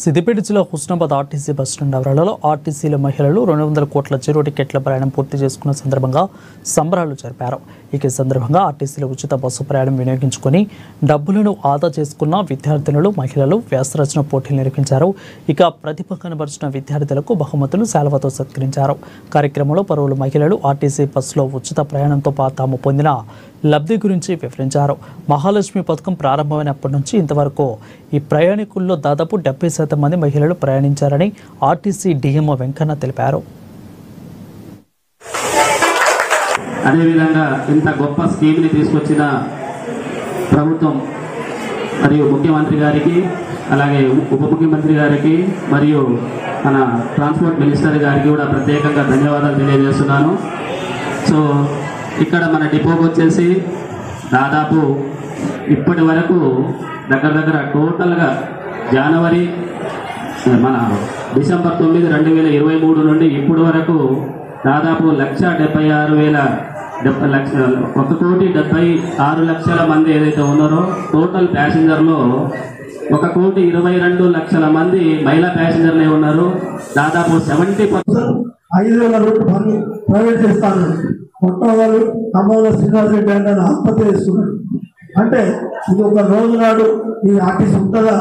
సిద్దిపేట జిల్లా Husnabad RTC bus stand ఆవరణలో ఆర్టీసీల మహిళలు 200 కోట్ల జీరో టికెట్ల ప్రయాణం పూర్తి చేసుకున్న సందర్భంగా సంబరాలు జరిపారు. ఈ సందర్భంగా ఆర్టీసీల ఉచిత బస్సు ప్రయాణం వినియోగించుకుని డబ్బులను ఆదా చేసుకున్న విద్యార్థినులు మహిళలు వ్యాసరచన పోటీలు నిర్వహించారు. ఇక ప్రతిభ కనబరిచిన విద్యార్థులకు బహుమతులు శాలువాతో సత్కరించారు. కార్యక్రమంలో పలువురు మహిళలు ఆర్టీసీ బస్సులో ఉచిత ప్రయాణంతో తాము పొందిన లబ్ధి గురించి వివరించారు. మహాలక్ష్మి పథకం ప్రారంభమైనప్పటి నుంచి ఇంతవరకు ఈ ప్రయాణికుల్లో దాదాపు 70% మంది మహిళలు ప్రయాణించారని ఆర్టీసీ డిఎంఓ వెంకన్న తెలిపారు. అదేవిధంగా ఇంత గొప్ప స్కీమ్ని తీసుకొచ్చిన ప్రభుత్వం మరియు ముఖ్యమంత్రి గారికి, అలాగే ఉప ముఖ్యమంత్రి గారికి మరియు మన ట్రాన్స్పోర్ట్ మినిస్టర్ గారికి కూడా ప్రత్యేకంగా ధన్యవాదాలు తెలియజేస్తున్నాను. సో ఇక్కడ మన డిపోకి వచ్చేసి దాదాపు ఇప్పటి వరకు దగ్గర టోటల్గా జనవరి మన డిసెంబర్ 9, 2023 నుండి ఇప్పటి వరకు దాదాపు 1,76,00,000 మంది ఏదైతే ఉన్నారో టోటల్ ప్యాసింజర్లో 1,22,00,000 మంది మహిళా ప్యాసింజర్లే ఉన్నారు. దాదాపు 70% 5,000 రూట్లు ప్రైవేట్ చేస్తాను. మొట్టమొదలు ఖమ్మంలో శ్రీనివాస రెడ్డి అంటే ఆత్మహత్య చేసుకున్నాడు. అంటే ఇది ఒక రోజు నాడు ఈ ఆర్టీసీ ఉంటుందా?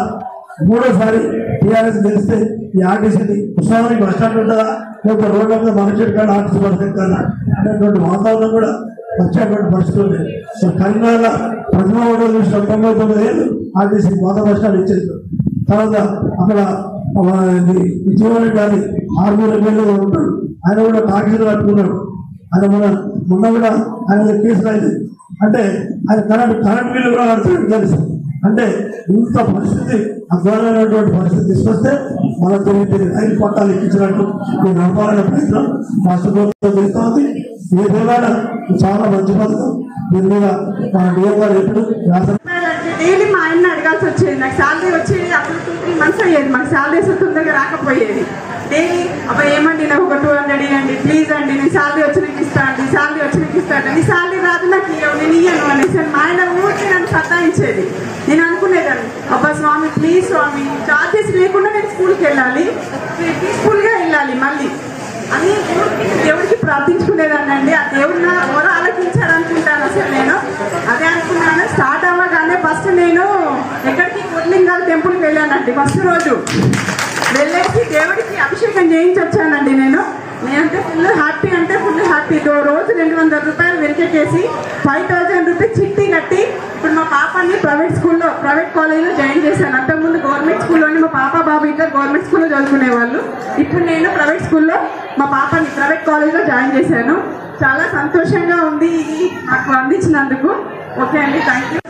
మూడోసారి టీఆర్ఎస్ గెలిస్తే ఈ ఆర్టీసీని ఉత్సవానికి బస్ స్టాండ్ ఉంటుందా, లేకపోతే రోడ్ల మీద మనుషులు కాదు ఆర్టీసీ బస్ ఎక్కాలా అనేటువంటి వాతావరణం కూడా వచ్చేటువంటి పరిస్థితి ఉంది. సో కరీంనగర్లో ప్రతిమ ఓటర్లు చూసిన 99 ఏళ్ళు ఆర్టీసీ మొదటి బస్ స్టాండ్ ఇచ్చేది. తర్వాత అక్కడ జీవన్ గారి 6 ఏళ్ళు ఉంటాడు, ఆయన కూడా టాక్సీలు కట్టుకున్నాడు. ఆయన మొన్న కూడా ఆయన కేసులు అయింది. అంటే ఆయన కరెంట్ బిల్లు కూడా కడుతున్నాడు తెలుసు. అంటే ఇంత పరిస్థితి అధ్వానమైనటువంటి పరిస్థితి తీసుకొస్తే మనం తిరిగి రైలు పట్టాలు ఎక్కించినట్టు నేను నడపాలనే ప్రయత్నం రాష్ట్ర ప్రభుత్వం చేస్తోంది. ఏదేమైనా చాలా మంచి పథకం. దీని మీద మన డిఎం గారు ఎప్పుడు డైలీ మా ఆయన అడగాల్సి వచ్చేది. నాకు శాలరీ వచ్చేది అప్పుడు 2-3 months అయ్యేది. మాకు శాలరీస్ తొందరగా రాకపోయేది. డైలీ అప్పుడు ఏమండి నాకు ఒక 200 ఇవ్వండి ప్లీజ్ అండి, నేను శాలరీ వచ్చినకి ఇస్తాను అండి, శాలరీ వచ్చినకి ఇస్తాను. నీ శాలరీ రాదు నాకు నేను ఇయ్యను అనేసి మా ఆయన ఊరికి నన్ను సతాయించేది. నేను అనుకునేదాన్ని అబ్బా స్వామి ప్లీజ్ స్వామి చార్జెస్ లేకుండా నేను స్కూల్కి వెళ్ళాలి, పీస్ఫుల్గా వెళ్ళాలి మళ్ళీ అని దేవుడికి ప్రార్థించుకునేదాన్ని అండి. ఆ దేవుడు నా ఓర ఆలోచించాడు అనుకుంటాను. అసలు నేను అదే అనుకున్నాను. స్టార్ట్ అవ్వగానే ఫస్ట్ నేను ఎక్కడికి కోట్లింగాల టెంపుల్కి వెళ్ళానండి. ఫస్ట్ రోజు వెళ్ళేసి దేవుడికి అభిషేకం చేయించి వచ్చానండి. నేనంటే ఫుల్ హ్యాపీ రోజు 200 రూపాయలు వెనకేసి 5,000 రూపీస్ చిట్టి కట్టి ఇప్పుడు మా పాపని ప్రైవేట్ కాలేజీలో జాయిన్ చేశాను. అంతకుముందు గవర్నమెంట్ స్కూల్లోని మా పాప బాబు ఇద్దరు గవర్నమెంట్ స్కూల్లో చదువుకునేవాళ్ళు. ఇప్పుడు నేను ప్రైవేట్ స్కూల్లో మా పాపని ప్రైవేట్ కాలేజీలో జాయిన్ చేశాను. చాలా సంతోషంగా ఉంది ఇది నాకు అందించినందుకు. ఓకే అండి, థ్యాంక్ యూ.